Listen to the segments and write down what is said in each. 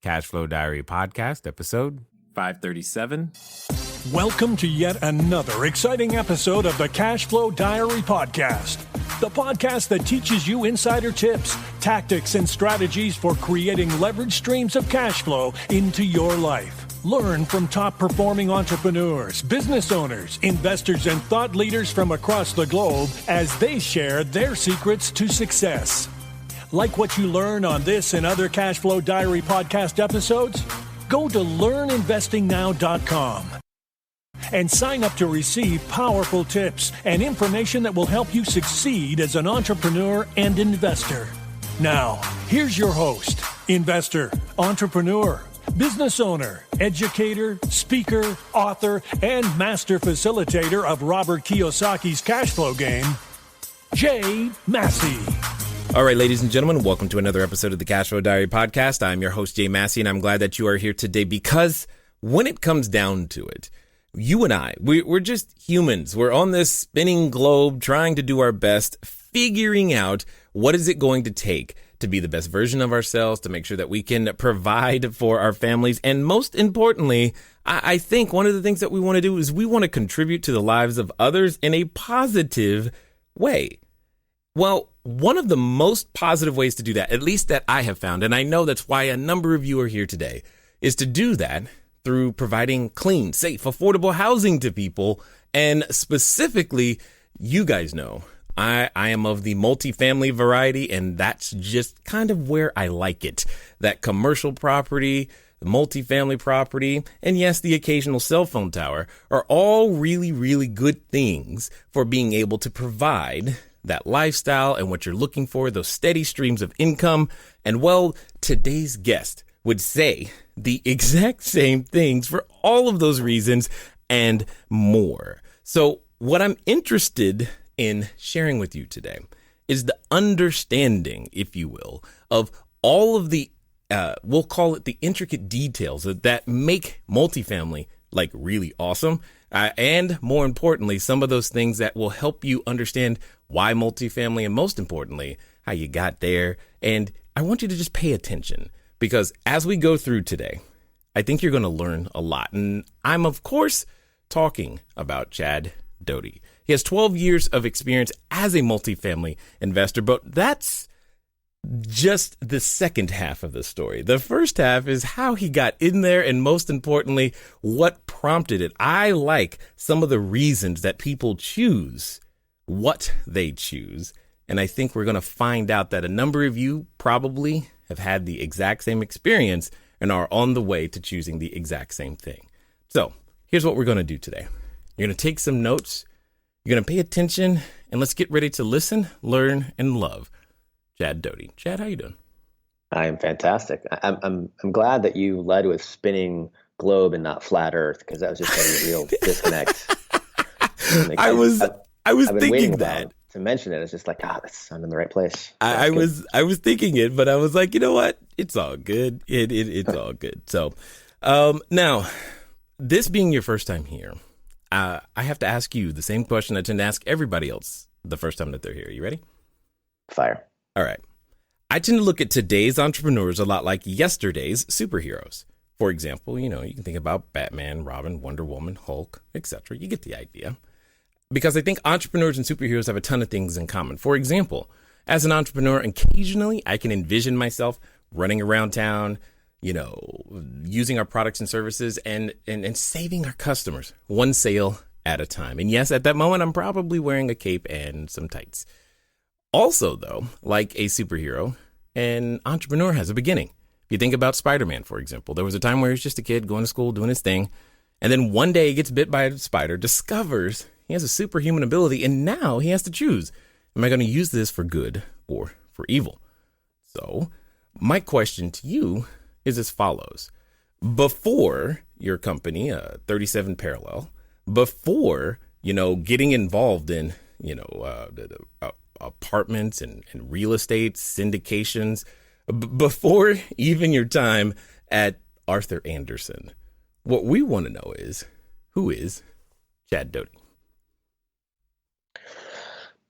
Cashflow Diary Podcast, episode 537. Welcome to yet another exciting episode of the Cashflow Diary Podcast, the podcast that teaches you insider tips, tactics, and strategies for creating leverage streams of cash flow into your life. Learn from top-performing entrepreneurs, business owners, investors, and thought leaders from across the globe as they share their secrets to success. Like what you learn on this and other Cashflow Diary podcast episodes? Go to learninvestingnow.com and sign up to receive powerful tips and information that will help you succeed as an entrepreneur and investor. Now, here's your host, investor, entrepreneur, business owner, educator, speaker, author, and master facilitator of Robert Kiyosaki's cash flow game, Jay Massey. All right, ladies and gentlemen, welcome to another episode of the Cashflow Diary Podcast. I'm your host, Jay Massey, and I'm glad that you are here today because when it comes down to it, you and I, we're just humans. We're on this spinning globe trying to do our best, figuring out what is it going to take to be the best version of ourselves, to make sure that we can provide for our families. And most importantly, I think one of the things that we want to do is we want to contribute to the lives of others in a positive way. Well, one of the most positive ways to do that, at least that I have found, and I know that's why a number of you are here today, is to do that through providing clean, safe, affordable housing to people. And specifically, you guys know, I am of the multifamily variety, and that's just kind of where I like it. That commercial property, multifamily property, and yes, the occasional cell phone tower are all really, really good things for being able to provide that lifestyle and what you're looking for, those steady streams of income. And well, today's guest would say the exact same things for all of those reasons and more. So what I'm interested in sharing with you today is the understanding, if you will, of all of the, we'll call it the intricate details that make multifamily like really awesome. And more importantly, some of those things that will help you understand why multifamily, and most importantly, how you got there. And I want you to just pay attention because as we go through today, I think you're going to learn a lot. And I'm, of course, talking about Chad Doty. He has 12 years of experience as a multifamily investor, but that's just the second half of the story. The first half is how he got in there, and most importantly, what prompted it. I like some of the reasons that people choose what they choose, and I think we're going to find out that a number of you probably have had the exact same experience and are on the way to choosing the exact same thing. So here's what we're going to do today. You're going to take some notes, you're going to pay attention, and let's get ready to listen, learn, and love Chad Doty. Chad, how you doing? I am fantastic. I'm glad that you led with spinning globe and not flat Earth, because that was just a real disconnect. I was thinking that to mention it. It's just like, I'm in the right place. I was thinking it, but I was like, you know what? It's all good. It's all good. So, now, this being your first time here, I have to ask you the same question I tend to ask everybody else the first time that they're here. You ready? Fire. All right. I tend to look at today's entrepreneurs a lot like yesterday's superheroes. For example, you can think about Batman, Robin, Wonder Woman, Hulk, etc. You get the idea. Because I think entrepreneurs and superheroes have a ton of things in common. For example, as an entrepreneur, occasionally I can envision myself running around town, using our products and services and saving our customers one sale at a time. And yes, at that moment, I'm probably wearing a cape and some tights. Also, though, like a superhero, an entrepreneur has a beginning. If you think about Spider-Man, for example, there was a time where he was just a kid going to school, doing his thing. And then one day he gets bit by a spider, discovers he has a superhuman ability, and now he has to choose. Am I going to use this for good or for evil? So my question to you is as follows. Before your company, 37 Parallel, before, getting involved in, apartments and real estate syndications, before even your time at Arthur Andersen, what we want to know is, who is Chad Doty?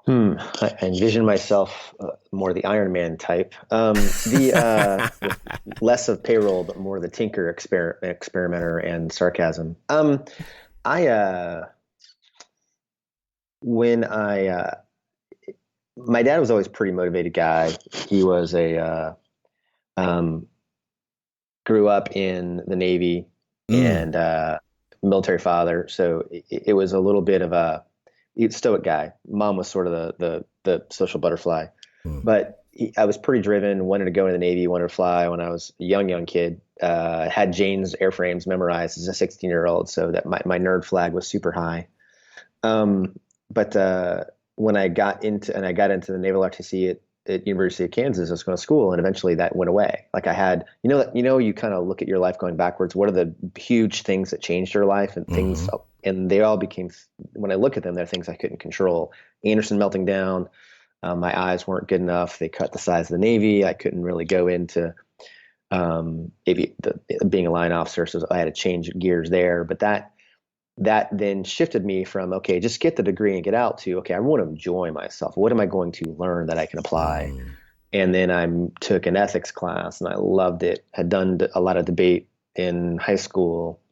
I envision myself more the Iron Man type. Less of payroll, but more the tinker, experimenter, and sarcasm. I when I My dad was always a pretty motivated guy. He was grew up in the Navy and military father, so it was a little bit of a stoic guy. Mom was sort of the social butterfly, but I was pretty driven. Wanted to go into the Navy. Wanted to fly when I was a young kid. Had Jane's airframes memorized as a 16-year-old, so that my nerd flag was super high. But when I got into the Naval RTC at University of Kansas, I was going to school, and eventually that went away. Like I had, you kind of look at your life going backwards. What are the huge things that changed your life and things, and they all became, when I look at them, they're things I couldn't control. Andersen melting down. My eyes weren't good enough. They cut the size of the Navy. I couldn't really go into being a line officer. So I had to change gears there, but that then shifted me from, okay, just get the degree and get out, to, okay, I want to enjoy myself. What am I going to learn that I can apply? And then I took an ethics class and I loved it. Had done a lot of debate in high school,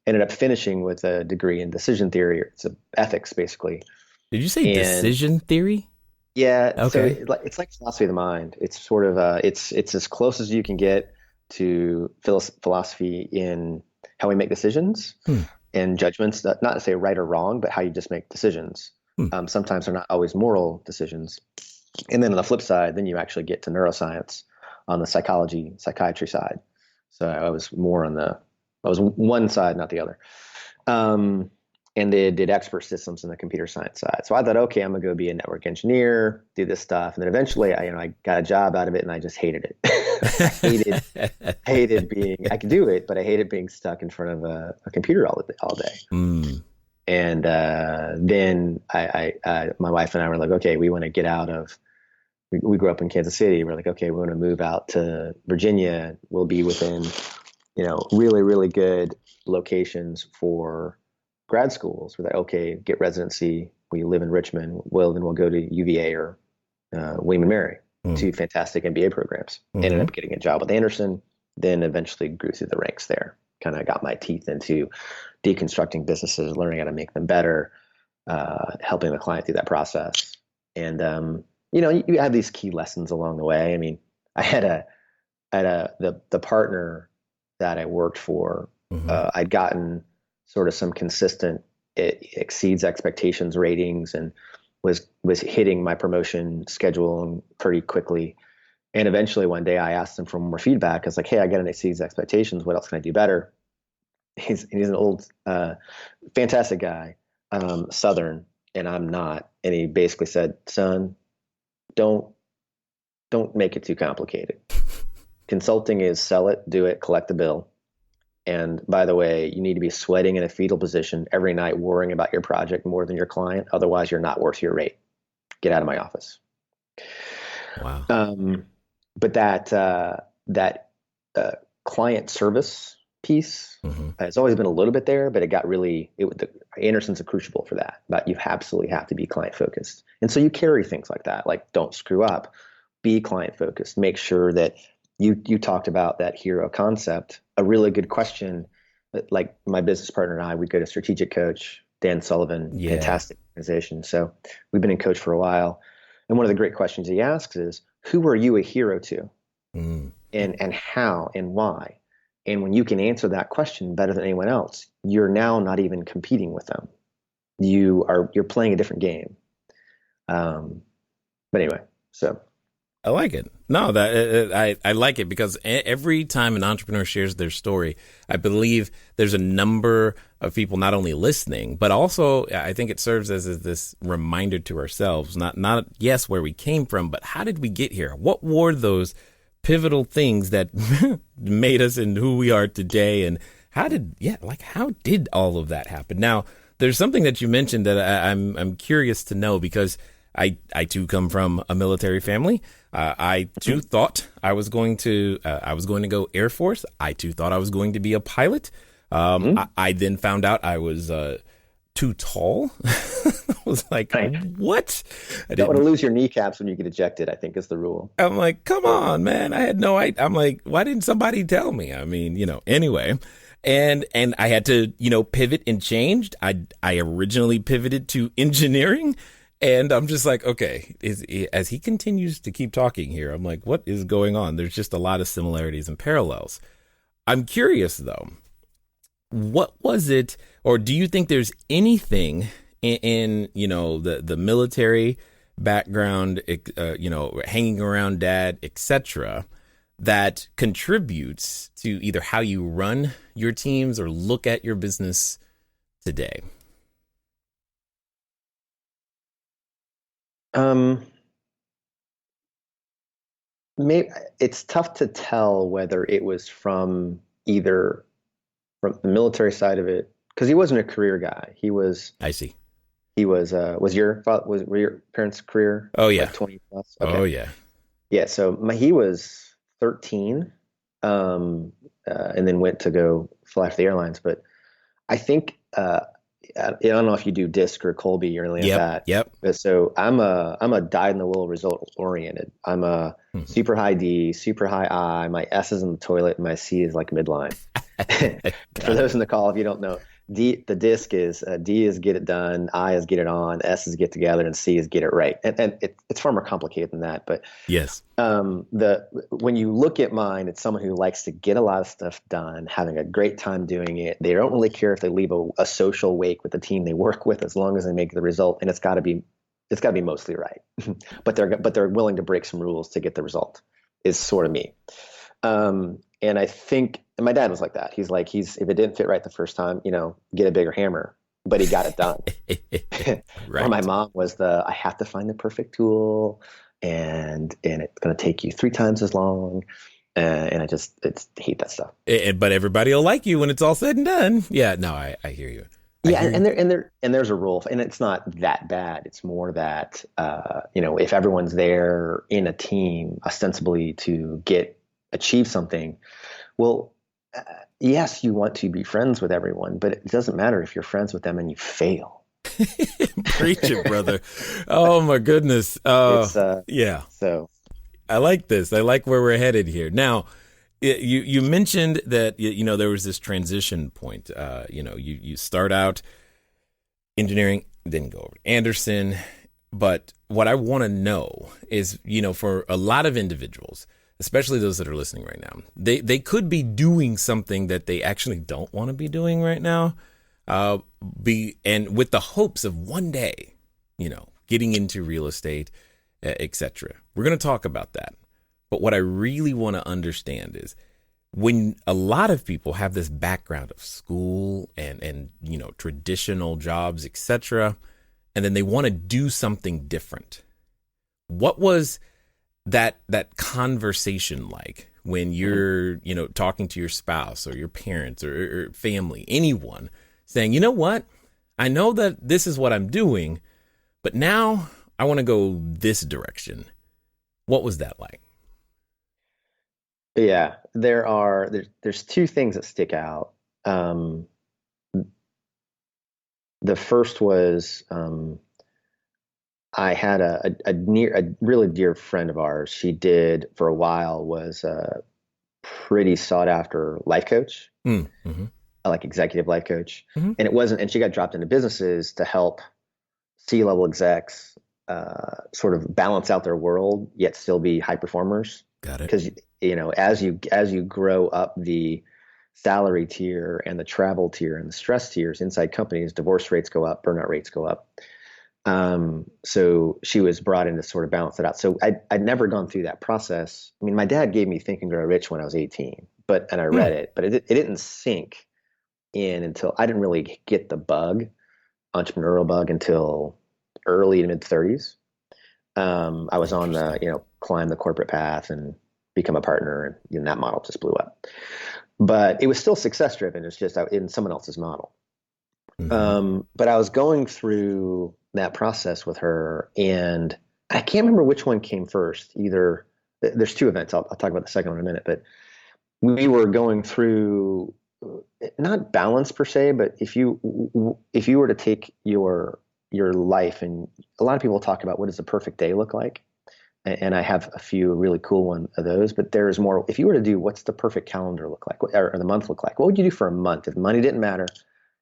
ended up finishing with a degree in decision theory. It's ethics, basically. Did you say decision theory? Yeah. Okay. So it's like philosophy of the mind. It's sort of, it's as close as you can get to philosophy in how we make decisions. And judgments, not to say right or wrong, but how you just make decisions. Sometimes they're not always moral decisions. And then on the flip side, then you actually get to neuroscience on the psychiatry side. So I was one side, not the other. And they did expert systems in the computer science side. So I thought, okay, I'm gonna go be a network engineer, do this stuff. And then eventually I got a job out of it and I just hated it. I hated being, I could do it, but I hated being stuck in front of a computer all day. And then my wife and I were like, okay, we want to get out of, we grew up in Kansas City. We're like, okay, we want to move out to Virginia. We'll be within, really, really good locations for grad schools. We're like, okay, get residency. We live in Richmond. Well, then we'll go to UVA or William and Mary, two fantastic MBA programs. Ended up getting a job with Andersen, then eventually grew through the ranks there. Kind of got my teeth into deconstructing businesses, learning how to make them better, helping the client through that process. And, you have these key lessons along the way. I mean, I had the partner that I worked for, I'd gotten sort of some consistent, it exceeds expectations ratings, and was hitting my promotion schedule pretty quickly. And eventually one day I asked him for more feedback. I was like, hey, I got an exceeds expectations. What else can I do better? He's an old, fantastic guy, Southern, and I'm not. And he basically said, son, don't make it too complicated. Consulting is sell it, do it, collect the bill. And by the way, you need to be sweating in a fetal position every night, worrying about your project more than your client. Otherwise, you're not worth your rate. Get out of my office. Wow. But that client service piece has always been a little bit there, but it got Andersen's a crucible for that. But you absolutely have to be client focused. And so you carry things like that, like don't screw up, be client focused, make sure that you talked about that hero concept. A really good question, like my business partner and I, we'd go to Strategic Coach, Dan Sullivan, fantastic organization. So we've been in Coach for a while. And one of the great questions he asks is, who are you a hero to? And how and why? And when you can answer that question better than anyone else, you're now not even competing with them. You're playing a different game. But anyway, so. I like it. No, I like it because every time an entrepreneur shares their story, I believe there's a number of people not only listening, but also I think it serves as this reminder to ourselves, not where we came from, but how did we get here? What were those pivotal things that made us into who we are today? And how did all of that happen? Now, there's something that you mentioned that I'm curious to know, because I too come from a military family. I too thought I was going to go Air Force. I too thought I was going to be a pilot. I then found out I was too tall. I was like, Right. what? I You don't want to didn't. lose your kneecaps when you get ejected, I think is the rule. I'm like, come on, man. I had no idea. I'm like, why didn't somebody tell me? I mean, anyway. And I had to, pivot and changed. I originally pivoted to engineering. And I'm just like, okay, as he continues to keep talking here, I'm like, what is going on? There's just a lot of similarities and parallels. I'm curious, though, what was it, or do you think there's anything in the military background, hanging around dad, etc., that contributes to either how you run your teams or look at your business today? Maybe it's tough to tell whether it was either from the military side of it, because he wasn't a career guy. I see. Were your parents' career? Oh, yeah. Like 20 plus? Okay. Oh, yeah. Yeah. So he was 13, and then went to go fly for the airlines. But I think, I don't know if you do DISC or Colby or anything like that. Yep. But so I'm a dyed in the wool result oriented. I'm a super high D, super high I. My S is in the toilet and my C is like midline. For those in the call, if you don't know, the DISC is D is get it done, I is get it on, S is get together, and C is get it right. And it's far more complicated than that. But Yes. when you look at mine, it's someone who likes to get a lot of stuff done, having a great time doing it. They don't really care if they leave a social wake with the team they work with, as long as they make the result. And it's got to be mostly right. but they're willing to break some rules to get the result. Is sort of me. And I think, and my dad was like that. He's like, if it didn't fit right the first time, get a bigger hammer, but he got it done. Right. Or my mom was I have to find the perfect tool, and it's going to take you 3 times as long. And I just hate that stuff. But everybody will like you when it's all said and done. Yeah, no, I hear you. And there's a rule, and it's not that bad. It's more that, if everyone's there in a team ostensibly to achieve something, well, yes, you want to be friends with everyone, but it doesn't matter if you're friends with them and you fail. Preach it, brother. Oh my goodness. Yeah. So I like this. I like where we're headed here. Now, you mentioned that, there was this transition point. You start out engineering, then go over to Andersen. But what I want to know is, for a lot of individuals, especially those that are listening right now, they could be doing something that they actually don't want to be doing right now. And with the hopes of one day, getting into real estate, etc. We're going to talk about that. But what I really want to understand is when a lot of people have this background of school and traditional jobs, etc., and then they want to do something different. What was that conversation like when you're, talking to your spouse or your parents or family, anyone saying, you know what, I know that this is what I'm doing, but now I want to go this direction. What was that like? Yeah, there's 2 things that stick out. The first was, I had a really dear friend of ours. She did for a while, was a pretty sought after life coach, like executive life coach. And she got dropped into businesses to help C-level execs sort of balance out their world, yet still be high performers. Got it. Because, as you grow up the salary tier and the travel tier and the stress tiers inside companies, divorce rates go up, burnout rates go up. So she was brought in to sort of balance it out. So I'd never gone through that process. I mean, my dad gave me Think and Grow Rich when I was 18, and I read it, but it didn't sink in until I didn't really get the entrepreneurial bug until early to mid 30s. I was on the, climb the corporate path and become a partner, and that model just blew up. But it was still success driven. It's just in someone else's model. But I was going through that process with her, and I can't remember which one came first. Either there's 2 events. I'll talk about the second one in a minute. But we were going through not balance per se, but if you were to take your life, and a lot of people talk about what does a perfect day look like, and I have a few really cool one of those, but there's more. If you were to do what's the perfect calendar look like, or the month look like, what would you do for a month if money didn't matter,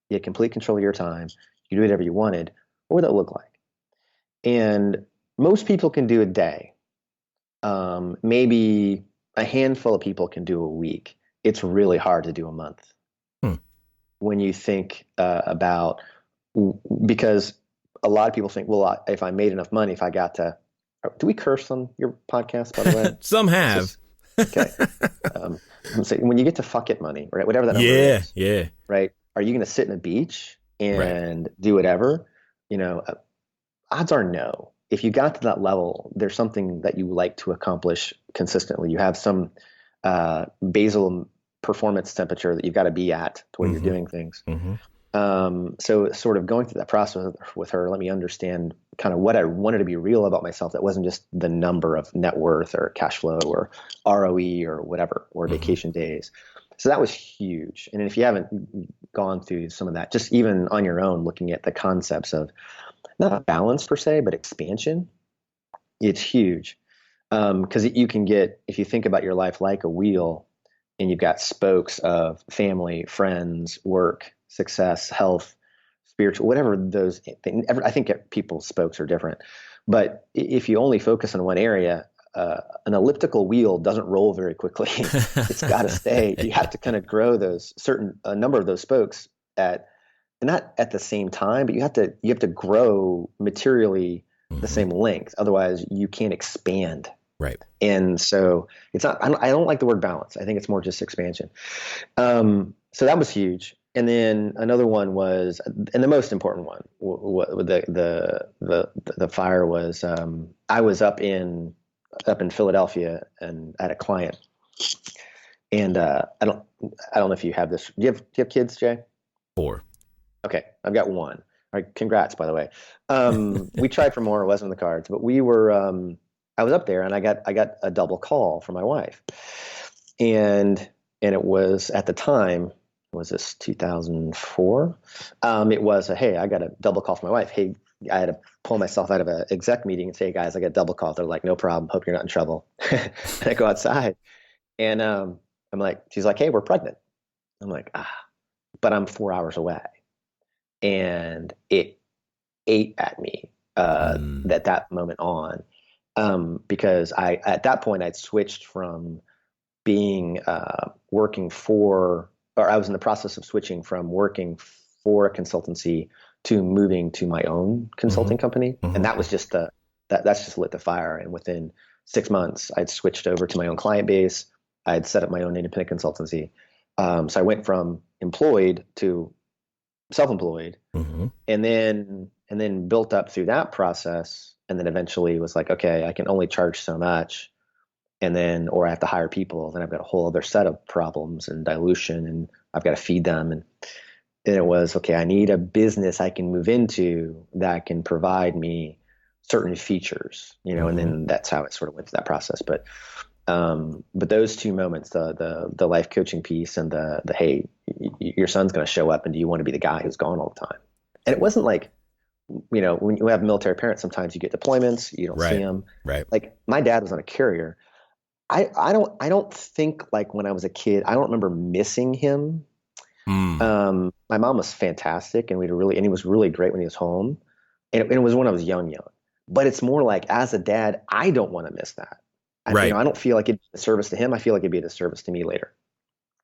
you had complete control of your time, you do whatever you wanted, what would that look like? And most people can do a day. Maybe a handful of people can do a week. It's really hard to do a month. When you think about, because a lot of people think, well, if I made enough money, if I got to, do we curse on your podcast, by the way? Some have. Okay. So when you get to fuck it money, right? Whatever that number is. Yeah. Right. Are you going to sit in a beach and do whatever? Odds are no. If you got to that level, there's something that you like to accomplish consistently. You have some basal performance temperature that you've got to be at to where you're doing things. So sort of going through that process with her, let me understand kind of what I wanted to be real about myself. That wasn't just the number of net worth or cash flow or ROE or whatever, or vacation days. So that was huge. And if you haven't gone through some of that, just even on your own, looking at the concepts of not balance per se, but expansion, it's huge. Because you can get, if you think about your life like a wheel, and you've got spokes of family, friends, work, success, health, spiritual, whatever those things. I think people's spokes are different. But if you only focus on one area, an elliptical wheel doesn't roll very quickly. It's got to stay. You have to kind of grow a number of those spokes not at the same time, but you have to grow materially the same length. Otherwise, you can't expand. Right. And so it's not, I don't like the word balance. I think it's more just expansion. So that was huge. And then another one was, and the most important one, the fire was, I was up in Philadelphia and at a client, and I don't know if you have this. Do you have kids, Jay? 4. Okay, I've got 1. All right, congrats, by the way. We tried for more; it wasn't in the cards, but we were. I was up there, and I got a double call from my wife, and it was at the time. Was this 2004? It was hey, I got a double call from my wife. Hey, I had to pull myself out of an exec meeting and say, hey guys, I got a double call. They're like, no problem. Hope you're not in trouble. And I go outside, and I'm like, she's like, hey, we're pregnant. I'm like, but I'm 4 hours away, and it ate at me at that moment on, because at that point I'd switched from being working for. Or I was in the process of switching from working for a consultancy to moving to my own consulting company. And that was just that's just lit the fire. And within 6 months, I'd switched over to my own client base. I'd set up my own independent consultancy. So I went from employed to self-employed, and then built up through that process. And then eventually was like, okay, I can only charge so much. And then, or I have to hire people, then I've got a whole other set of problems and dilution, and I've got to feed them. And then it was, okay, I need a business I can move into that can provide me certain features, and then that's how it sort of went through that process. But those two moments, the life coaching piece and the hey, your son's going to show up, and do you want to be the guy who's gone all the time? And it wasn't like, when you have military parents, sometimes you get deployments, you don't see them. Right. Like my dad was on a carrier. I don't think, like when I was a kid, I don't remember missing him. My mom was fantastic, and he was really great when he was home, and it was when I was young. But it's more like, as a dad, I don't want to miss that. I don't feel like it'd be a service to him. I feel like it'd be a service to me later.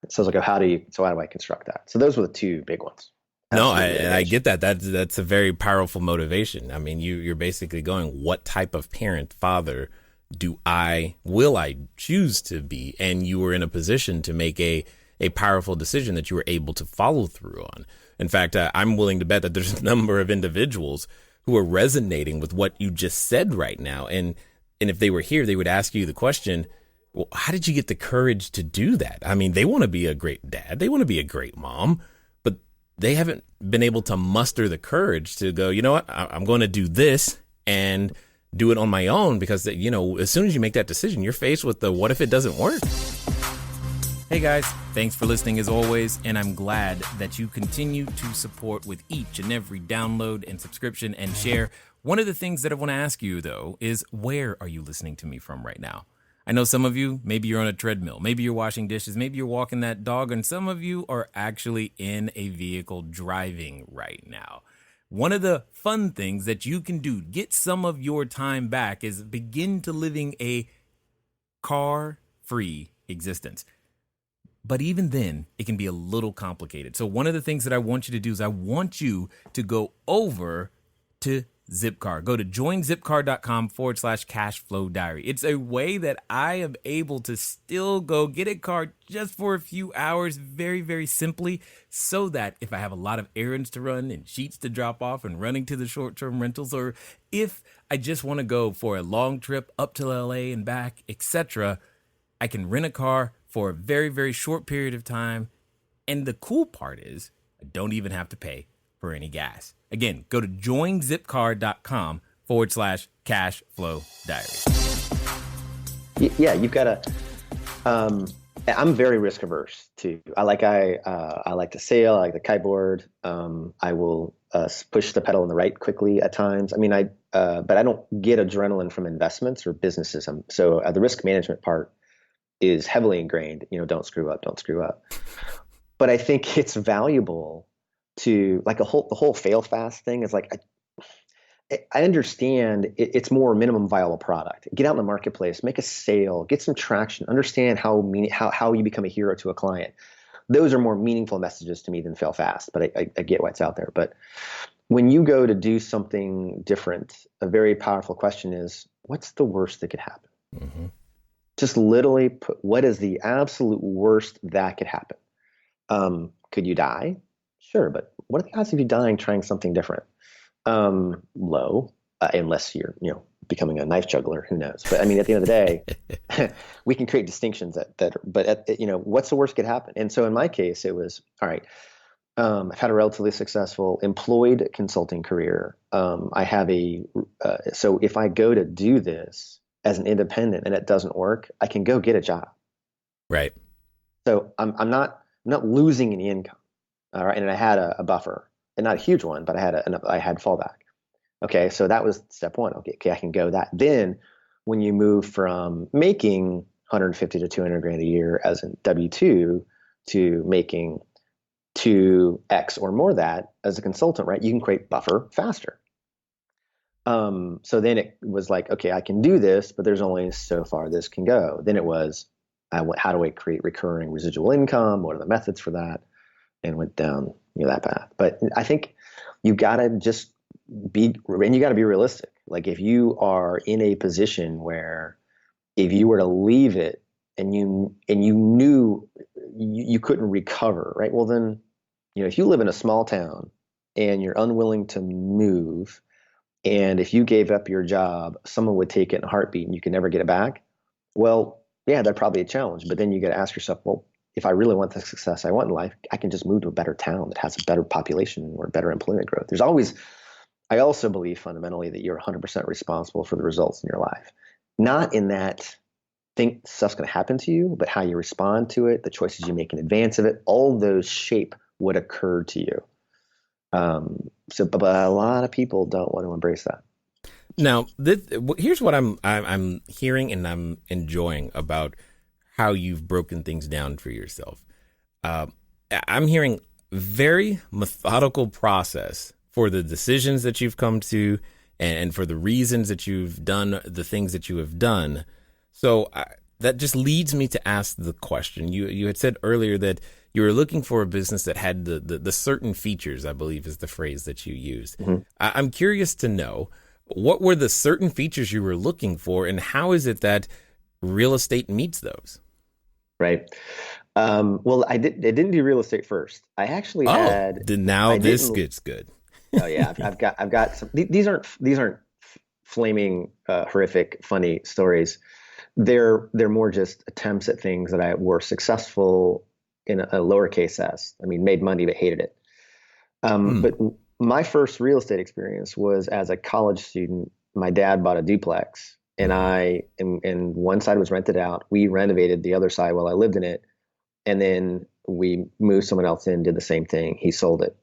So I was like, how do I construct that? So those were the two big ones. No, I get that. That's a very powerful motivation. I mean, you're basically going, what type of parent, father will I choose to be? And you were in a position to make a powerful decision that you were able to follow through on. In fact, I'm willing to bet that there's a number of individuals who are resonating with what you just said right now. And if they were here, they would ask you the question, well, how did you get the courage to do that? I mean, they want to be a great dad. They want to be a great mom, but they haven't been able to muster the courage to go, you know what, I'm going to do this and do it on my own, because, as soon as you make that decision, you're faced with the what if it doesn't work? Hey guys, thanks for listening as always, and I'm glad that you continue to support with each and every download and subscription and share. One of the things that I want to ask you, though, is where are you listening to me from right now? I know some of you, maybe you're on a treadmill, maybe you're washing dishes, maybe you're walking that dog, and some of you are actually in a vehicle driving right now. One of the fun things that you can do, get some of your time back, is begin to living a car-free existence. But even then, it can be a little complicated. So one of the things that I want you to do is I want you to go over to Zipcar. Go to joinzipcar.com/CashFlowDiary. It's a way that I am able to still go get a car just for a few hours very, very simply, so that if I have a lot of errands to run and sheets to drop off and running to the short-term rentals, or if I just want to go for a long trip up to LA and back, etc., I can rent a car for a very, very short period of time. And the cool part is I don't even have to pay for any gas. Again, go to joinzipcar.com/CashFlowDiary. Yeah, you've got to. I'm very risk averse too. I like to sail. I like the kiteboard. I will push the pedal in the right quickly at times. I mean, but I don't get adrenaline from investments or businesses. So the risk management part is heavily ingrained. Don't screw up. But I think it's valuable to, like, the whole fail fast thing is like, I understand it's more minimum viable product. Get out in the marketplace, make a sale, get some traction, understand how you become a hero to a client. Those are more meaningful messages to me than fail fast, but I get why it's out there. But when you go to do something different, a very powerful question is, what's the worst that could happen? Mm-hmm. Just literally put, what is the absolute worst that could happen? Could you die? Sure, but what are the odds of you dying trying something different? Low, unless you're, becoming a knife juggler. Who knows? But I mean, at the end of the day, we can create distinctions what's the worst could happen? And so in my case, it was, all right, I've had a relatively successful employed consulting career. I have so if I go to do this as an independent and it doesn't work, I can go get a job. Right. So I'm not losing any income. All right. And I had a buffer, and not a huge one, but I had fallback. Okay. So that was step one. Okay. I can go that. Then when you move from making 150 to 200 grand a year as a W-2 to making 2x or more that as a consultant, right? You can create buffer faster. So then it was like, okay, I can do this, but there's only so far this can go. Then it was, how do I create recurring residual income? What are the methods for that? And went down that path. But I think you got to just be realistic. Like, if you are in a position where if you were to leave it and you knew you couldn't recover, right? Well, then, if you live in a small town and you're unwilling to move, and if you gave up your job, someone would take it in a heartbeat and you can never get it back. Well, yeah, that's probably a challenge. But then you got to ask yourself, well, if I really want the success I want in life, I can just move to a better town that has a better population or better employment growth. I also believe fundamentally that you're 100% responsible for the results in your life. Not in that think stuff's going to happen to you, but how you respond to it, the choices you make in advance of it, all those shape what occurred to you. But a lot of people don't want to embrace that. Now, here's what I'm hearing and I'm enjoying about how you've broken things down for yourself. I'm hearing very methodical process for the decisions that you've come to and for the reasons that you've done the things that you have done. So that just leads me to ask the question. You had said earlier that you were looking for a business that had the certain features, I believe is the phrase that you used. Mm-hmm. I'm curious to know, what were the certain features you were looking for, and how is it that real estate meets those? Right. Well, I didn't do real estate first. I actually had. Now this gets good. Oh yeah, I've got some. These aren't flaming horrific funny stories. They're more just attempts at things that were successful in a lowercase s. I mean, made money but hated it. But my first real estate experience was as a college student. My dad bought a duplex, and and one side was rented out. We renovated the other side while I lived in it. And then we moved someone else in, did the same thing. He sold it.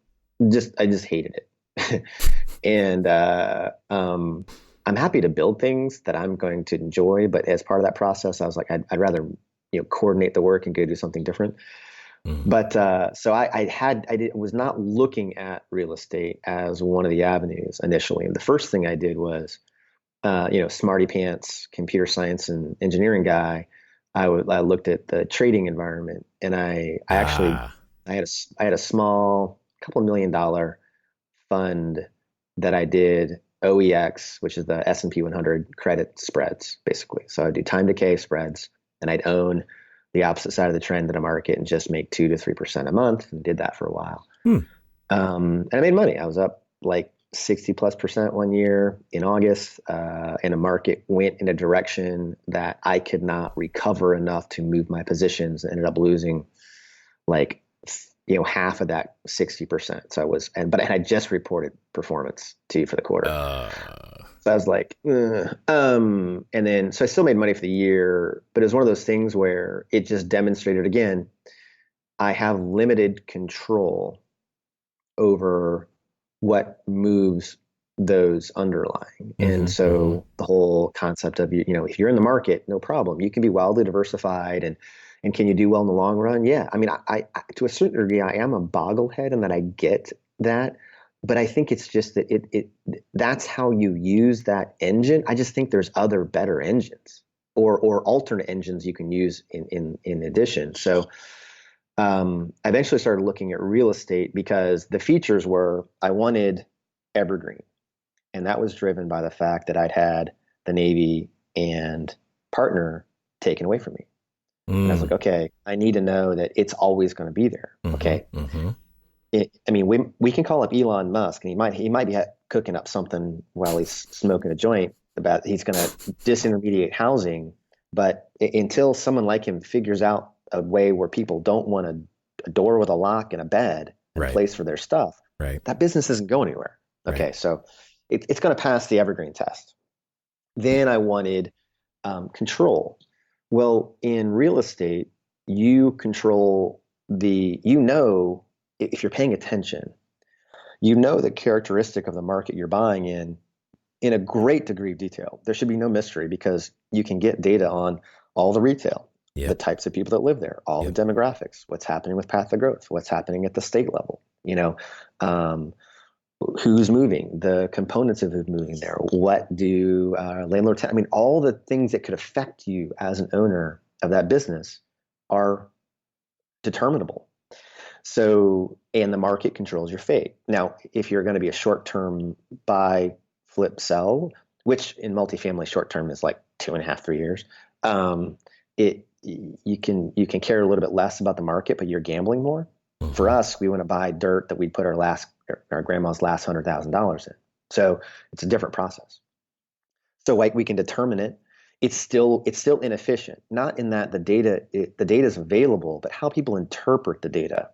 I just hated it. And I'm happy to build things that I'm going to enjoy, but as part of that process, I was like, I'd rather coordinate the work and go do something different. But so I was not looking at real estate as one of the avenues initially. And the first thing I did was, smarty pants, computer science and engineering guy. I looked at the trading environment, and I had a small couple $1 million fund that I did OEX, which is the S&P 100 credit spreads, basically. So I'd do time decay spreads, and I'd own the opposite side of the trend in a market and just make 2 to 3% a month, and did that for a while. And I made money. I was up like 60+% one year in August, and a market went in a direction that I could not recover enough to move my positions, and ended up losing like half of that 60%. So but I had just reported performance to you for the quarter. So I was like, and then, so I still made money for the year, but it was one of those things where it just demonstrated again, I have limited control over what moves those underlying. And so the whole concept of, if you're in the market, no problem. You can be wildly diversified and can you do well in the long run? Yeah. I mean, I to a certain degree, I am a bogglehead in that I get that, but I think it's just that that's how you use that engine. I just think there's other better engines or alternate engines you can use in addition. So I eventually started looking at real estate because the features were, I wanted evergreen. And that was driven by the fact that I'd had the Navy and partner taken away from me. And I was like, okay, I need to know that it's always going to be there. Okay. We can call up Elon Musk, and he might be cooking up something while he's smoking a joint about he's going to disintermediate housing. But until someone like him figures out a way where people don't want a door with a lock and a bed and a place for their stuff, that business isn't going anywhere. Okay. So it's going to pass the evergreen test. Then I wanted control. Well, in real estate, you control if you're paying attention, the characteristic of the market you're buying in a great degree of detail. There should be no mystery because you can get data on all the retail, the types of people that live there, all the demographics, what's happening with path of growth, what's happening at the state level, who's moving, the components of who's moving there, what do landlords, all the things that could affect you as an owner of that business are determinable. So, and the market controls your fate. Now, if you're going to be a short-term buy, flip, sell, which in multifamily short-term is like 2.5, 3 years, you can care a little bit less about the market, but you're gambling more. For us, we want to buy dirt that we put our grandma's last $100,000 in. So it's a different process. So like we can determine it. It's still inefficient, not in that the data is available, but how people interpret the data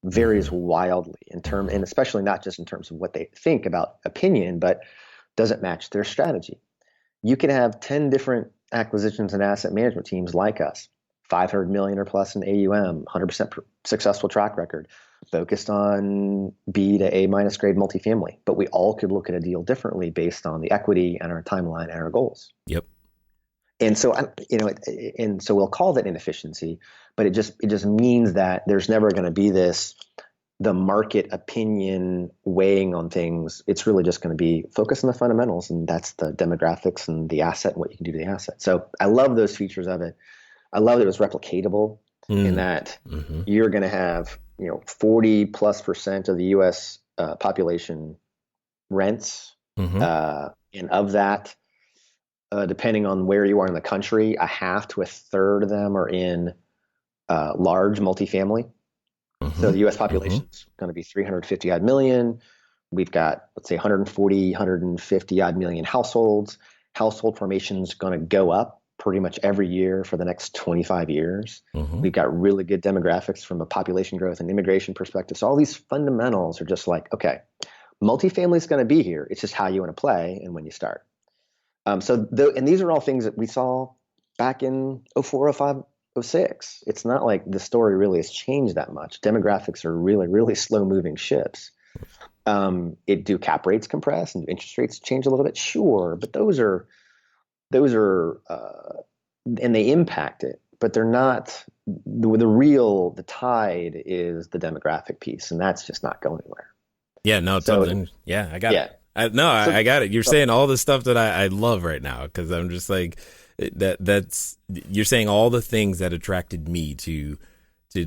varies wildly and especially not just in terms of what they think about opinion, but does it match their strategy? You can have 10 different acquisitions and asset management teams like us, 500 million or plus in AUM, 100% successful track record, focused on B to A- grade multifamily. But we all could look at a deal differently based on the equity and our timeline and our goals. Yep. And so, so we'll call that inefficiency, but it just means that there's never going to be the market opinion weighing on things. It's really just going to be focused on the fundamentals, and that's the demographics and the asset and what you can do to the asset. So I love those features of it. I love that it was replicatable in that you're going to have 40+% of the U.S. Population rents, and of that, depending on where you are in the country, a half to a third of them are in large multifamily. So the U.S. population is going to be 350 odd million. We've got, let's say, 150 odd million households. Household formation is going to go up pretty much every year for the next 25 years. We've got really good demographics from a population growth and immigration perspective. So all these fundamentals are just like, okay, multifamily is going to be here. It's just how you want to play and when you start. And these are all things that we saw back in 04, 05, '06. It's not like the story really has changed that much. Demographics are really, really slow moving ships. Do cap rates compress and do interest rates change a little bit? Sure, but those are, and they impact it, but they're not the tide is the demographic piece, and that's just not going anywhere. Yeah, no, totally. Yeah, I got it. I got it. You're saying all the stuff that I love right now, because I'm just like that's you're saying all the things that attracted me to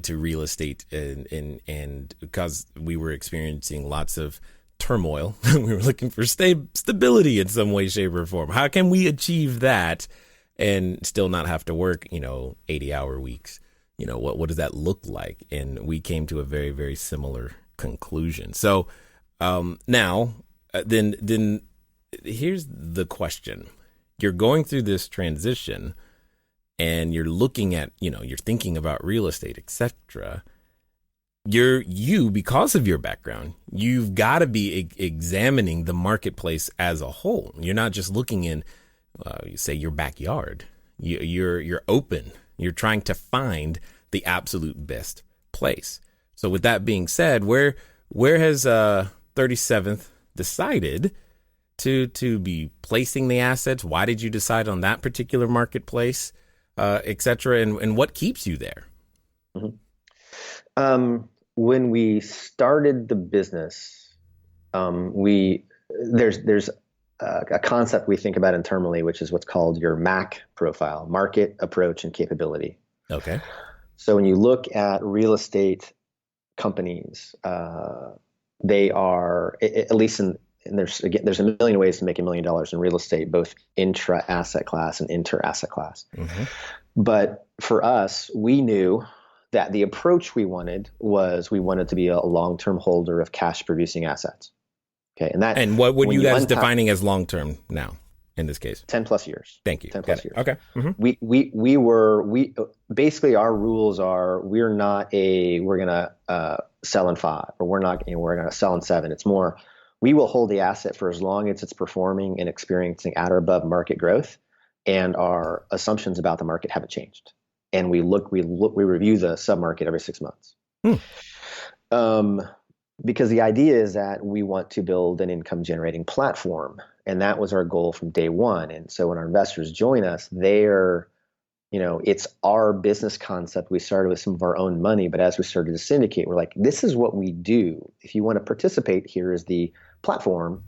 real estate, and because we were experiencing lots of turmoil, we were looking for stability in some way, shape, or form. How can we achieve that and still not have to work 80-hour weeks? What does that look like? And we came to a very, very similar conclusion. So now then here's the question. You're going through this transition and you're looking at, you're thinking about real estate, etc. Because of your background, you've got to be examining the marketplace as a whole. You're not just looking in, you say, your backyard. You're open. You're trying to find the absolute best place. So with that being said, where has 37th decided to be placing the assets? Why did you decide on that particular marketplace, et cetera? And what keeps you there? Mm-hmm. When we started the business, there's a concept we think about internally, which is what's called your MAC profile: market, approach, and capability. Okay. So when you look at real estate companies, they are, at least there's a million ways to make $1 million in real estate, both intra asset class and inter asset class. Mm-hmm. But for us, we knew that the approach we wanted to be a long-term holder of cash producing assets. Okay. And what would you guys defining as long-term now in this case? 10 plus years. Thank you. 10 plus years. Okay. Mm-hmm. We basically, our rules are, we're going to sell in 5, or we're going to sell in 7. It's more, we will hold the asset for as long as it's performing and experiencing at or above market growth, and our assumptions about the market haven't changed. And we review the submarket every 6 months. Because the idea is that we want to build an income generating platform. And that was our goal from day one. And so when our investors join us, it's our business concept. We started with some of our own money, but as we started to syndicate, we're like, this is what we do. If you want to participate, here is the platform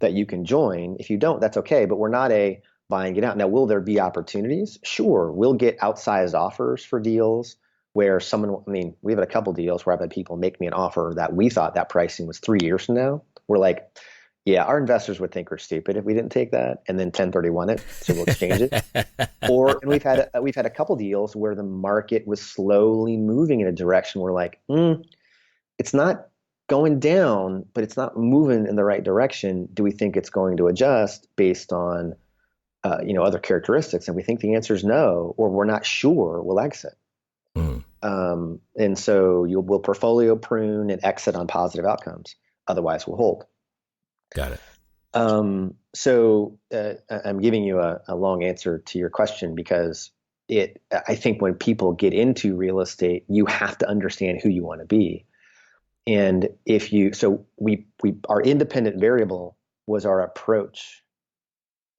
that you can join. If you don't, that's okay. But we're not a buy and get out. Now, will there be opportunities? Sure. We'll get outsized offers for deals where we've had a couple deals where I've had people make me an offer that we thought that pricing was 3 years from now. We're like, yeah, our investors would think we're stupid if we didn't take that, and then 1031 it, so we'll exchange it. And we've had a couple deals where the market was slowly moving in a direction where like, it's not going down, but it's not moving in the right direction. Do we think it's going to adjust based on other characteristics? And we think the answer is no, or we're not sure, we'll exit. And so we'll portfolio prune and exit on positive outcomes. Otherwise, we'll hold. Got it. So I'm giving you a long answer to your question because I think when people get into real estate, you have to understand who you want to be. And our independent variable was our approach.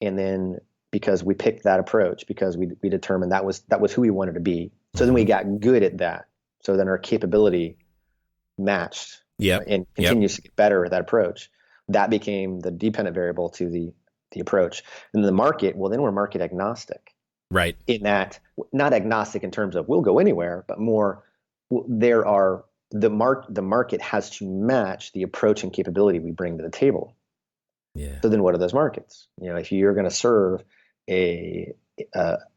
And then because we picked that approach, because we determined that was who we wanted to be. So then we got good at that. So then our capability matched and continues to get better at that approach. That became the dependent variable to the approach. And the market, well, then we're market agnostic. Right. In that, not agnostic in terms of we'll go anywhere, but more the market has to match the approach and capability we bring to the table. Yeah. So then what are those markets? If you're going to serve an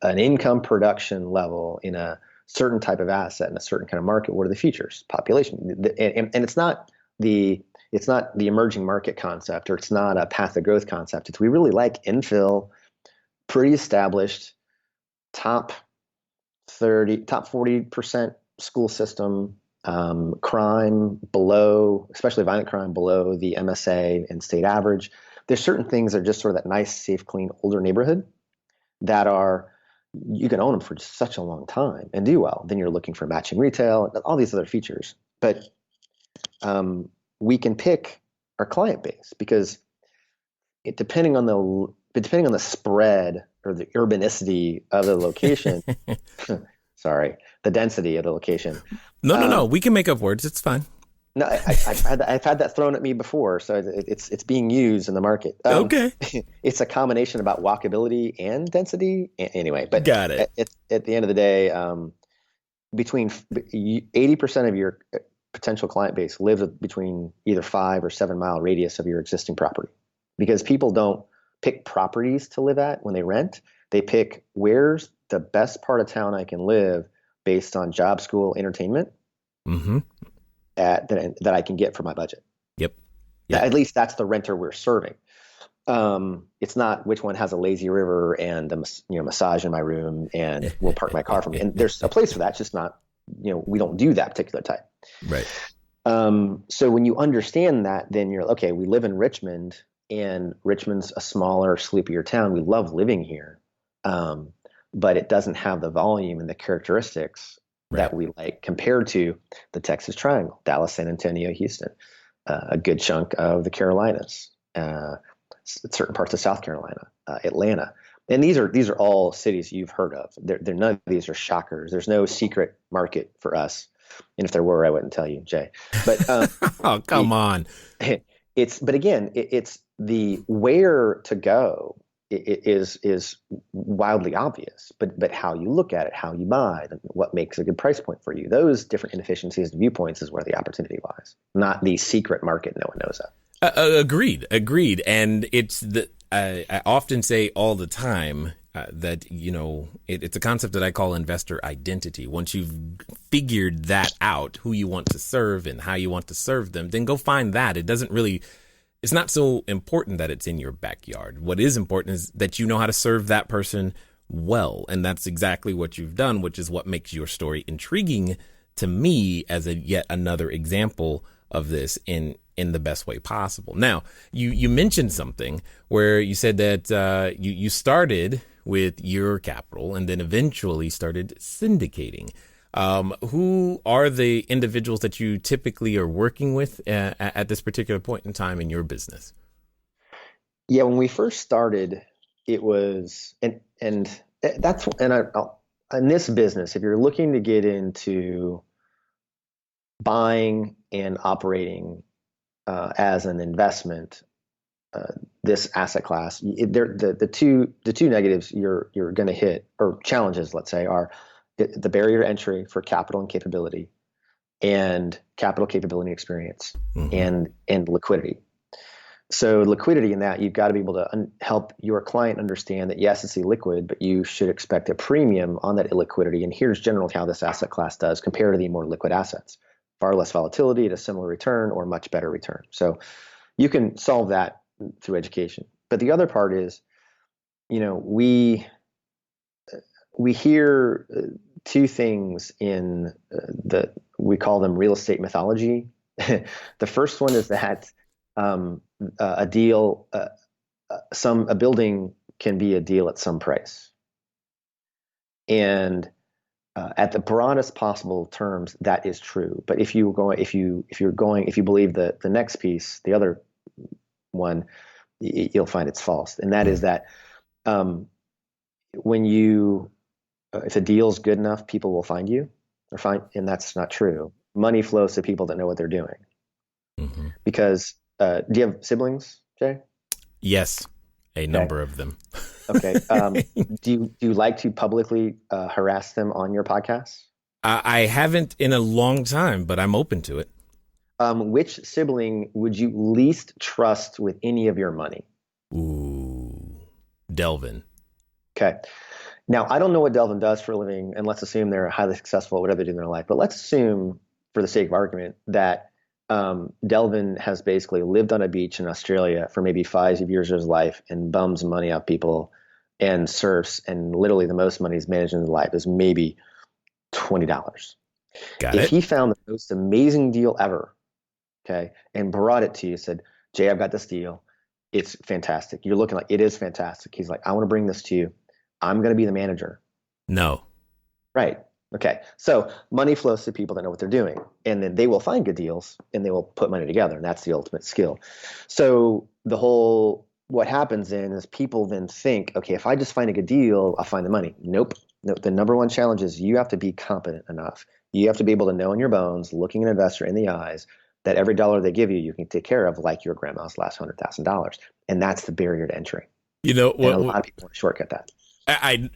income production level in a certain type of asset in a certain kind of market, what are the features? Population. And it's not the emerging market concept, or it's not a path of growth concept. We really like infill, pretty established, top 40% school system, crime below, especially violent crime below the MSA and state average. There's certain things that are just sort of that nice, safe, clean, older neighborhood that are, you can own them for such a long time and do well. Then you're looking for matching retail and all these other features. But we can pick our client base because depending on the spread or the urbanicity of the location, sorry, the density of the location. No. We can make up words. It's fine. No, I've had that thrown at me before, so it's being used in the market. Okay, it's a combination about walkability and density. Anyway, but got it. At the end of the day, between 80% of your potential client base lives between either 5 or 7 mile radius of your existing property, because people don't pick properties to live at when they rent. They pick where's the best part of town I can live based on job, school, entertainment. Mm-hmm. That I can get for my budget. Yep. At least that's the renter we're serving. It's not which one has a lazy river and a massage in my room and will park my car for me. And there's a place for that. It's just not, we don't do that particular type. Right. So when you understand that, then you're okay. We live in Richmond, and Richmond's a smaller, sleepier town. We love living here, but it doesn't have the volume and the characteristics that we like compared to the Texas Triangle, Dallas, San Antonio, Houston, a good chunk of the Carolinas, certain parts of South Carolina, Atlanta. And these are all cities you've heard of. They're none of these are shockers. There's no secret market for us. And if there were, I wouldn't tell you, Jay. But oh, come on. It's the where to go is wildly obvious, but how you look at it, how you buy, what makes a good price point for you, those different inefficiencies and viewpoints is where the opportunity lies, not the secret market no one knows of. Agreed. And it's I often say all the time that, it's a concept that I call investor identity. Once you've figured that out, who you want to serve and how you want to serve them, then go find that. It's not so important that it's in your backyard. What is important is that you know how to serve that person well. And that's exactly what you've done, which is what makes your story intriguing to me as yet another example of this in the best way possible. Now, you mentioned something where you said that you started with your capital and then eventually started syndicating. Who are the individuals that you typically are working with at this particular point in time in your business? Yeah, when we first started, it was, in this business, if you're looking to get into buying and operating as an investment, this asset class, the two negatives you're going to hit, or challenges, let's say, are the barrier to entry for capital and capability, and capital capability and experience, and liquidity. So liquidity in that, you've got to be able to help your client understand that, yes, it's illiquid, but you should expect a premium on that illiquidity. And here's generally how this asset class does compared to the more liquid assets: far less volatility at a similar return or much better return. So you can solve that through education. But the other part is, we hear two things in we call them real estate mythology. The first one is that a building can be a deal at some price, and at the broadest possible terms, that is true. But if you believe the next piece, the other one, you'll find it's false, and that is that if a deal's good enough, people will find you, and that's not true. Money flows to people that know what they're doing. Mm-hmm. Because do you have siblings, Jay? Yes, a number of them. Okay. Do you like to publicly harass them on your podcast? I haven't in a long time, but I'm open to it. Which sibling would you least trust with any of your money? Ooh, Delvin. Okay. Now, I don't know what Delvin does for a living, and let's assume they're highly successful at whatever they do in their life. But let's assume, for the sake of argument, that Delvin has basically lived on a beach in Australia for maybe 5 years of his life and bums money off people and surfs, and literally the most money he's managed in his life is maybe $20. If he found the most amazing deal ever, okay, and brought it to you, said, Jay, I've got this deal. It's fantastic. You're looking like, it is fantastic. He's like, I want to bring this to you. I'm going to be the manager. No. Right. Okay. So money flows to people that know what they're doing, and then they will find good deals and they will put money together. And that's the ultimate skill. So what happens then is people then think, okay, if I just find a good deal, I'll find the money. Nope. No, the number one challenge is you have to be competent enough. You have to be able to know in your bones, looking an investor in the eyes, that every dollar they give you, you can take care of like your grandma's last $100,000. And that's the barrier to entry. You know And a lot of people want to shortcut that.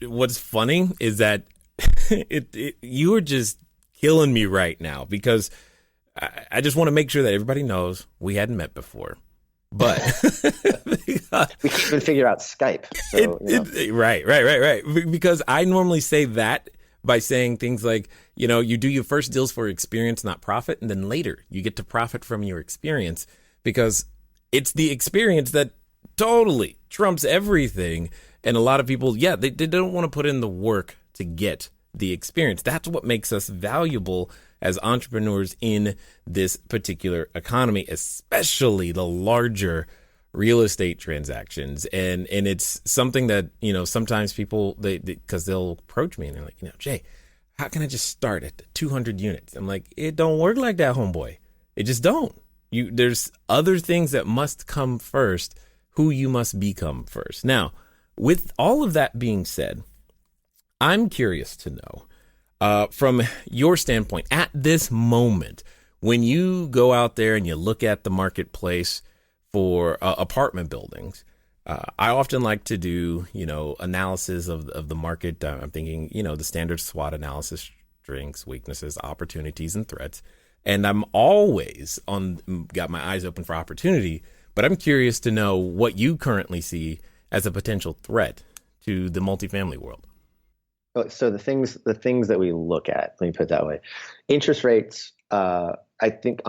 What's funny is that you are just killing me right now, because I just want to make sure that everybody knows we hadn't met before, but we can't even figure out Skype. So, right. Because I normally say that by saying things like, you do your first deals for experience, not profit. And then later you get to profit from your experience, because it's the experience that totally trumps everything. And a lot of people, they don't want to put in the work to get the experience. That's what makes us valuable as entrepreneurs in this particular economy, especially the larger real estate transactions. And it's something that, sometimes people, because they'll approach me and they're like, Jay, how can I just start at 200 units? I'm like, it don't work like that, homeboy. It just don't. There's other things that must come first, who you must become first. Now, with all of that being said, I'm curious to know, from your standpoint, at this moment, when you go out there and you look at the marketplace for apartment buildings, I often like to do, analysis of the market. I'm thinking, the standard SWOT analysis, strengths, weaknesses, opportunities, and threats. And I'm always got my eyes open for opportunity, but I'm curious to know what you currently see as a potential threat to the multifamily world. So the things that we look at, let me put it that way. Interest rates, I think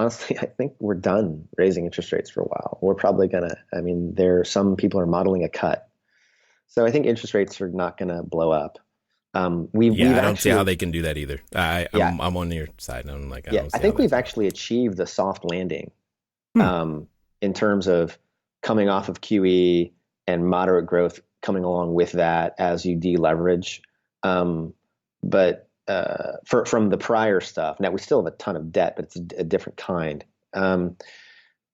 we're done raising interest rates for a while. We're probably some people are modeling a cut. So I think interest rates are not going to blow up. I don't see how they can do that either. I'm on your side. And I'm like, I think we've actually achieved the soft landing in terms of coming off of QE and moderate growth coming along with that as you deleverage. But from the prior stuff, now we still have a ton of debt, but it's a different kind. So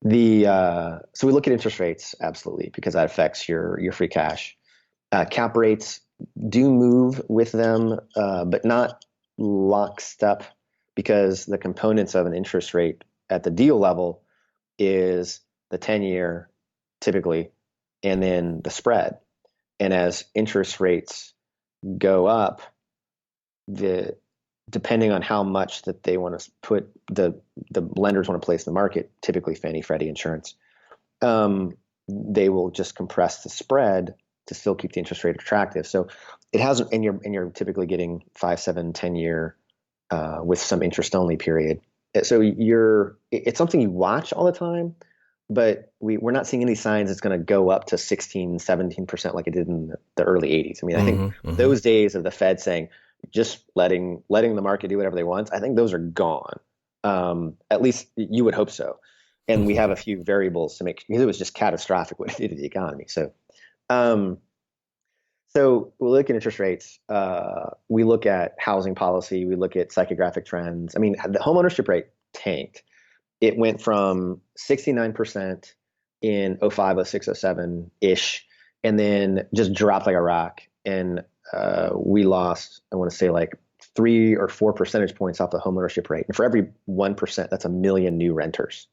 we look at interest rates, absolutely, because that affects your free cash. Cap rates do move with them, but not lockstep, because the components of an interest rate at the deal level is the 10-year typically, and then the spread. And as interest rates go up, depending on how much that they want to put, the lenders want to place in the market, typically Fannie, Freddie, insurance, they will just compress the spread to still keep the interest rate attractive. So it hasn't, and you're typically getting 5, 7, 10-year with some interest only period. So it's something you watch all the time, but we're not seeing any signs it's going to go up to 16, 17% like it did in the early 80s. I mean, I think those days of the Fed saying just letting the market do whatever they want, I think those are gone. At least you would hope so. And we have a few variables to make, because it was just catastrophic what it did to the economy. So we look at interest rates, we look at housing policy, we look at psychographic trends. I mean, the homeownership rate tanked. It went from 69% in 05, 06, 07-ish, and then just dropped like a rock. And we lost, I want to say, like 3 or 4 percentage points off the homeownership rate. And for every 1%, that's 1 million new renters.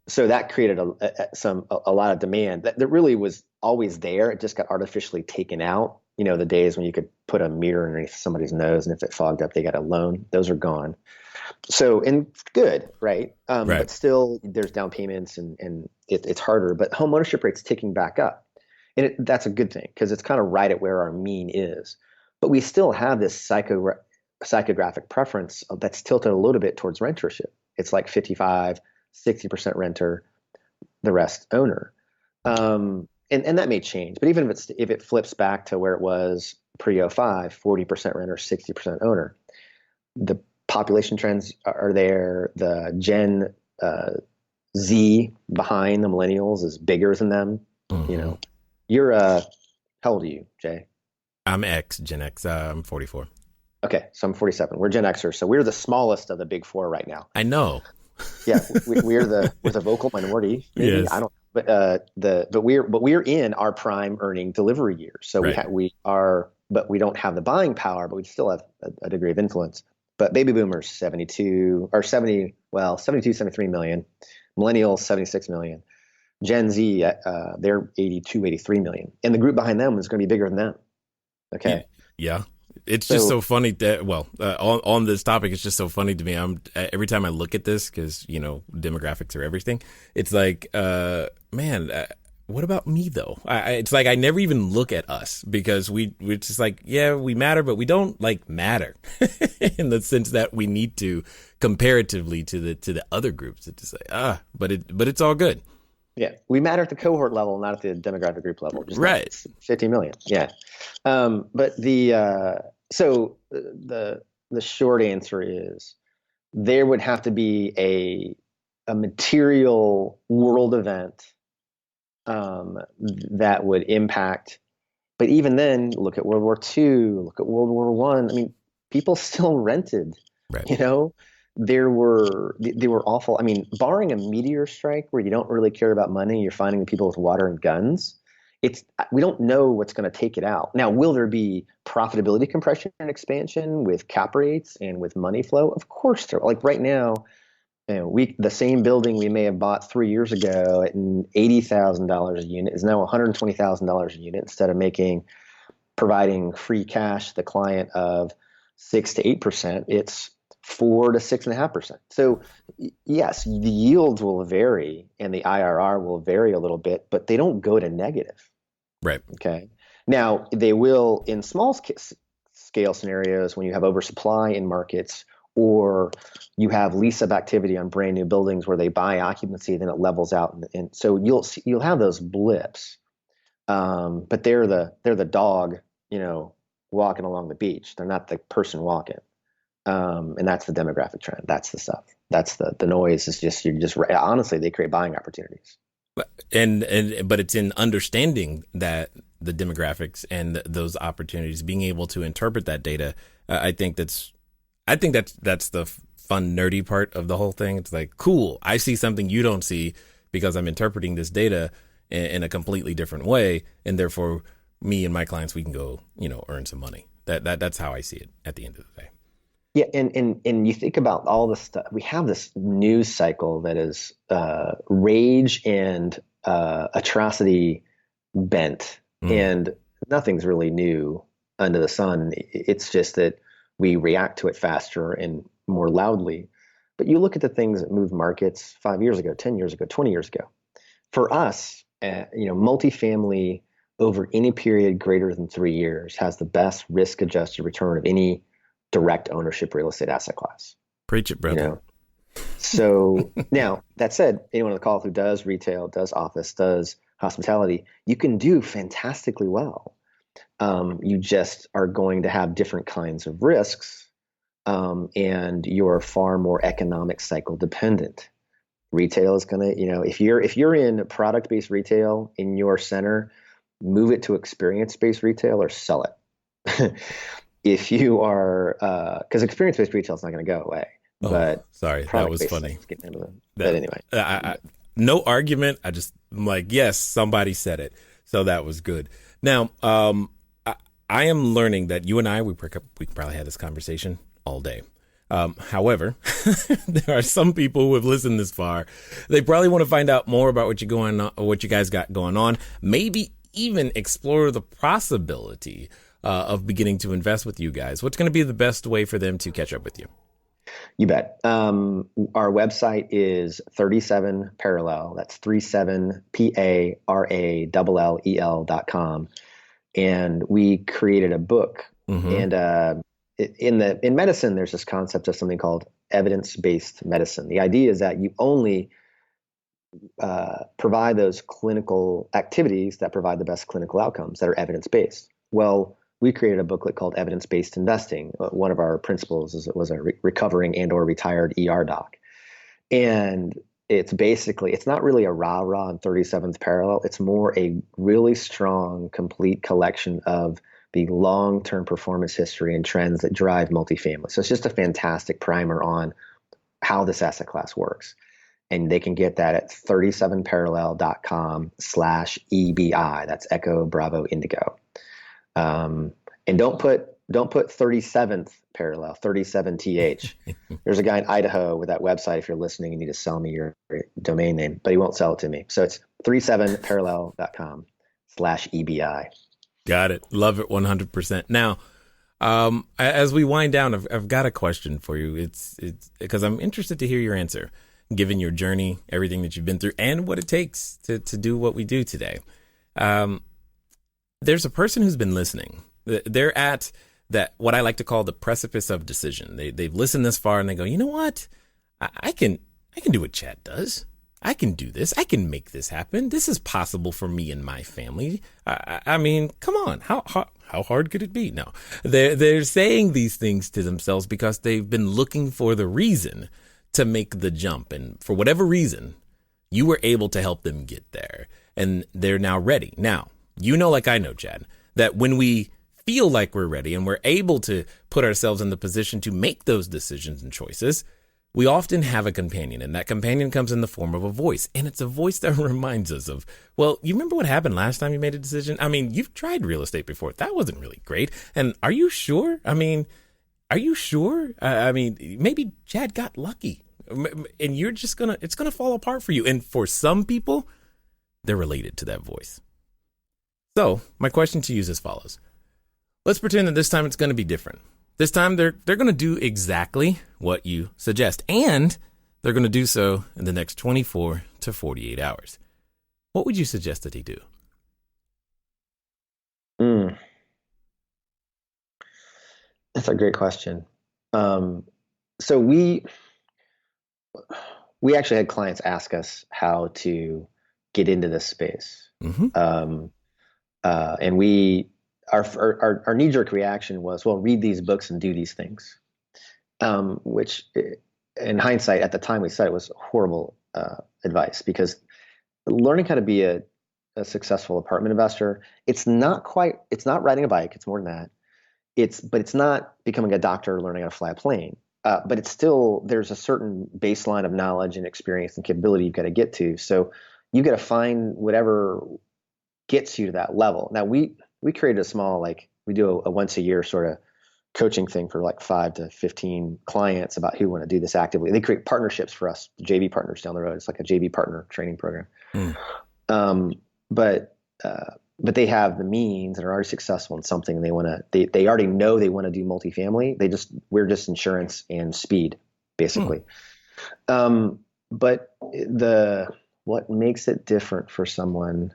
So that created a lot of demand that really was always there. It just got artificially taken out. The days when you could put a mirror underneath somebody's nose, and if it fogged up, they got a loan. Those are gone. So, and it's good, right? But still, there's down payments, and it's harder. But home ownership rate's ticking back up, and that's a good thing, because it's kind of right at where our mean is. But we still have this psychographic preference that's tilted a little bit towards rentership. It's like 55, 60% renter, the rest owner. And that may change, but even if it flips back to where it was pre-05, 40% renter, 60% owner, the population trends are there. The Gen Z behind the millennials is bigger than them. You're how old are you, Jay? I'm Gen X. I'm 44. Okay, so I'm 47. We're Gen Xers, so we're the smallest of the big four right now. I know. Yeah, we're the vocal minority, maybe. I Yes. don't. But we're in our prime earning delivery years. So Right. we are, but we don't have the buying power, but we still have a degree of influence. But baby boomers 72 or 70, well, 72, 73 million, millennials 76 million, Gen Z they're 82, 83 million, and the group behind them is going to be bigger than them. Okay, Yeah. It's just so so funny that, well, on this topic, it's just so funny to me. Every time I look at this, because, demographics are everything. It's like, man, what about me though? It's like I never even look at us because we're just like, yeah, we matter, but we don't like matter in the sense that we need to comparatively to the other groups. It's just like, but it's all good. yeah, we matter at the cohort level, not at the demographic group level. Just Right. 50 million. Yeah. But the short answer is there would have to be a material world event that would impact. But even then, look at World War II, look at World War One. I mean, people still rented. Right. You know, they were awful. I mean, barring a meteor strike where you don't really care about money, you're finding the people with water and guns. We don't know what's going to take it out. Now, will there be profitability compression and expansion with cap rates and with money flow? Of course there. Like right now, the same building we may have bought 3 years ago at $80,000 a unit is now $120,000 a unit instead of providing free cash to the client of 6 to 8%. It's 4 to 6.5%. So yes, the yields will vary and the IRR will vary a little bit, but they don't go to negative. Right. Okay. Now they will in small scale scenarios when you have oversupply in markets or you have lease-up activity on brand new buildings where they buy occupancy, then it levels out, and so you'll have those blips. But they're the dog, walking along the beach. They're not the person walking. And that's the demographic trend. That's the stuff. That's the noise. Is just honestly, they create buying opportunities. But it's in understanding that the demographics and those opportunities, being able to interpret that data. I think that's the fun, nerdy part of the whole thing. It's like, cool, I see something you don't see because I'm interpreting this data in a completely different way, and therefore, me and my clients, we can go, earn some money. That's how I see it at the end of the day. Yeah, and you think about all the stuff. We have this news cycle that is rage and atrocity bent, and nothing's really new under the sun. It's just that we react to it faster and more loudly. But you look at the things that moved markets 5 years ago, 10 years ago, 20 years ago. For us, multifamily over any period greater than 3 years has the best risk-adjusted return of any direct ownership real estate asset class. Preach it, brother. So now that said, anyone on the call who does retail, does office, does hospitality, you can do fantastically well. You just are going to have different kinds of risks, and you're far more economic cycle dependent. Retail is going to, if you're in product-based retail in your center, move it to experience-based retail or sell it. If you are, because experience-based retail is not going to go away. Oh, but sorry, that was funny. But anyway, no argument. I'm like, yes, somebody said it, so that was good. Now, I am learning that you and I, we could probably have this conversation all day. However, there are some people who have listened this far. They probably want to find out more about what you guys got going on. Maybe even explore the possibility of beginning to invest with you guys. What's going to be the best way for them to catch up with you? You bet. Our website is 37 Parallel. That's 37PARALLEL.com. And we created a book. And in medicine, there's this concept of something called evidence-based medicine. The idea is that you only provide those clinical activities that provide the best clinical outcomes that are evidence-based. Well, we created a booklet called Evidence-Based Investing. One of our principles was a recovering and or retired ER doc. And it's not really a rah-rah on 37th Parallel. It's more a really strong, complete collection of the long-term performance history and trends that drive multifamily. So it's just a fantastic primer on how this asset class works. And they can get that at 37parallel.com/EBI. That's Echo Bravo Indigo. And don't put 37th parallel, 37th. There's a guy in Idaho with that website. If you're listening, you need to sell me your domain name, but he won't sell it to me. So it's 37parallel.com/EBI. Got it. Love it 100%. Now, as we wind down, I've got a question for you. It's because I'm interested to hear your answer, given your journey, everything that you've been through, and what it takes to do what we do today. There's a person who's been listening. They're at that, what I like to call the precipice of decision. They've listened this far and they go, you know what? I can do what Chad does. I can do this. I can make this happen. This is possible for me and my family. I mean, come on. How hard could it be? No, they're saying these things to themselves because they've been looking for the reason to make the jump. And for whatever reason, you were able to help them get there, and they're now ready. Now, you know, like I know, Chad, that when we feel like we're ready and we're able to put ourselves in the position to make those decisions and choices, we often have a companion, and that companion comes in the form of a voice. And it's a voice that reminds us of, well, you remember what happened last time you made a decision? I mean, you've tried real estate before. That wasn't really great. And are you sure? I mean, are you sure? I mean, maybe Chad got lucky and you're just it's going to fall apart for you. And for some people, they're related to that voice. So my question to you is as follows. Let's pretend that this time it's going to be different. This time they're going to do exactly what you suggest, and they're going to do so in the next 24 to 48 hours. What would you suggest that they do? That's a great question. So we actually had clients ask us how to get into this space. Mm-hmm. And our knee-jerk reaction was, well, read these books and do these things, which in hindsight, at the time we said it was horrible advice, because learning how to be a successful apartment investor, it's not riding a bike. It's more than that. But it's not becoming a doctor or learning how to fly a plane. But it's still, there's a certain baseline of knowledge and experience and capability you've got to get to. So you got to find whatever gets you to that level. Now we created a small, we do a once a year sort of coaching thing for 5 to 15 clients about who want to do this actively. They create partnerships for us, JV partners down the road. It's like a JV partner training program. But they have the means and are already successful in something, and they already know they want to do multifamily. We're just insurance and speed, basically. But what makes it different for someone,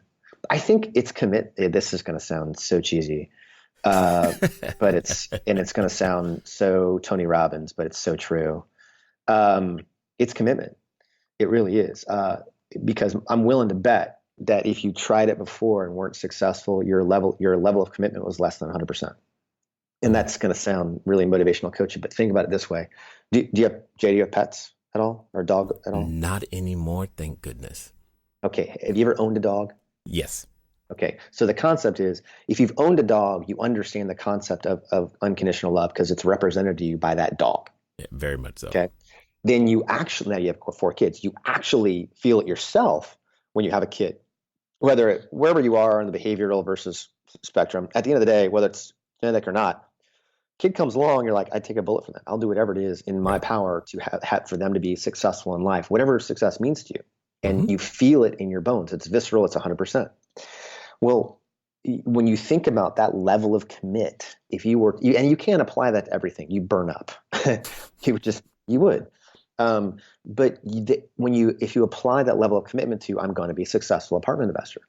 I think it's this is going to sound so cheesy, but it's going to sound so Tony Robbins, but it's so true. It's commitment. It really is. Because I'm willing to bet that if you tried it before and weren't successful, your level of commitment was less than 100%. And that's going to sound really motivational coaching, but think about it this way. Do you have pets at all, or a dog at all? Not anymore, thank goodness. Okay. Have you ever owned a dog? Yes. Okay. So the concept is, if you've owned a dog, you understand the concept of unconditional love because it's represented to you by that dog. Yeah, very much so. Okay. Then now you have 4 kids. You actually feel it yourself when you have a kid, wherever you are on the behavioral versus spectrum. At the end of the day, whether it's genetic or not, kid comes along, you're like, I'd take a bullet for them. I'll do whatever it is in my power to have for them to be successful in life, whatever success means to you. And you feel it in your bones. It's visceral. It's 100%. Well, when you think about that level of commit, and you can't apply that to everything, you burn up. You would. But if you apply that level of commitment to, I'm going to be a successful apartment investor,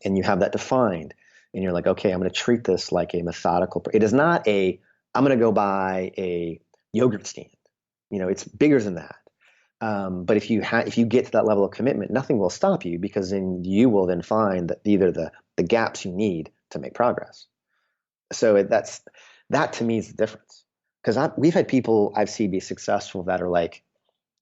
and you have that defined, and you're like, okay, I'm going to treat this like a methodical. It is not I'm going to go buy a yogurt stand. It's bigger than that. But if you get to that level of commitment, nothing will stop you, because then you will then find that either the gaps you need to make progress. So that to me is the difference. Because we've had people I've seen be successful that are like,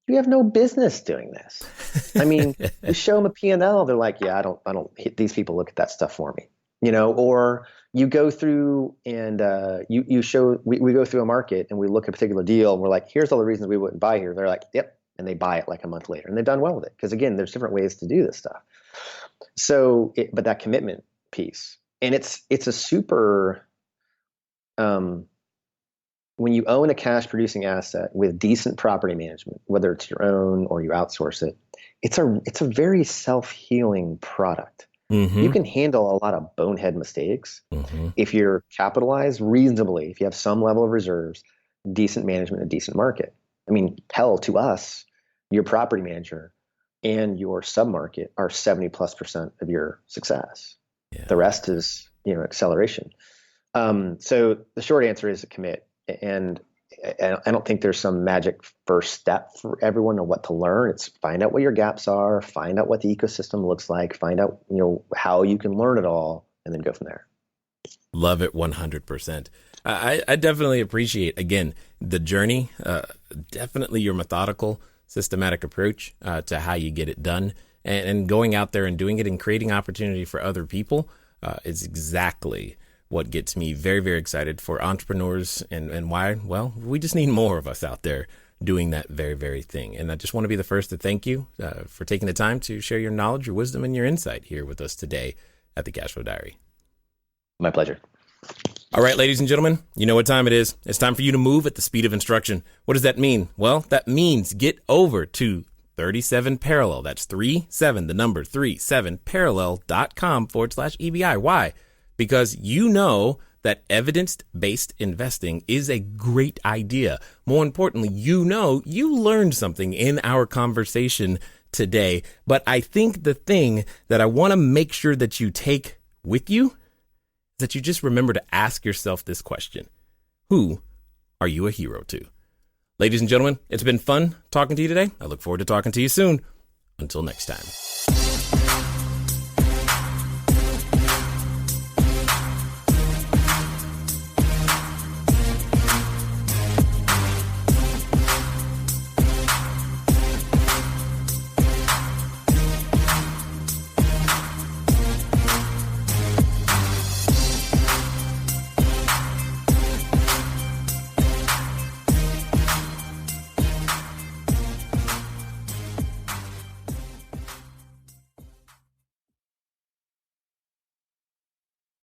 you have no business doing this. I mean, you show them a P&L, they're like, yeah, I don't. These people look at that stuff for me, or you go through and we go through a market and we look at a particular deal and we're like, here's all the reasons we wouldn't buy here. They're like, yep. And they buy it like a month later and they've done well with it. Because again, there's different ways to do this stuff. So, but that commitment piece, and it's a super, when you own a cash producing asset with decent property management, whether it's your own or you outsource it, it's a very self-healing product. Mm-hmm. You can handle a lot of bonehead mistakes if you're capitalized reasonably, if you have some level of reserves, decent management, a decent market. I mean, hell, to us, your property manager and your submarket are 70+% of your success. Yeah. The rest is, acceleration. So the short answer is commit. And I don't think there's some magic first step for everyone on what to learn. It's find out what your gaps are, find out what the ecosystem looks like, find out, how you can learn it all, and then go from there. Love it 100%. I definitely appreciate, again, the journey, definitely your methodical, systematic approach to how you get it done, and going out there and doing it and creating opportunity for other people is exactly what gets me very, very excited for entrepreneurs and why, well, we just need more of us out there doing that very, very thing. And I just want to be the first to thank you for taking the time to share your knowledge, your wisdom, and your insight here with us today at the Cashflow Diary. My pleasure. All right, ladies and gentlemen, you know what time it is. It's time for you to move at the speed of instruction. What does that mean? Well, that means get over to 37 Parallel. That's 37, the number 37parallel.com/EBI. Why? Because you know that evidence-based investing is a great idea. More importantly, you learned something in our conversation today. But I think the thing that I want to make sure that you take with you is that you just remember to ask yourself this question. Who are you a hero to? Ladies and gentlemen, it's been fun talking to you today. I look forward to talking to you soon. Until next time.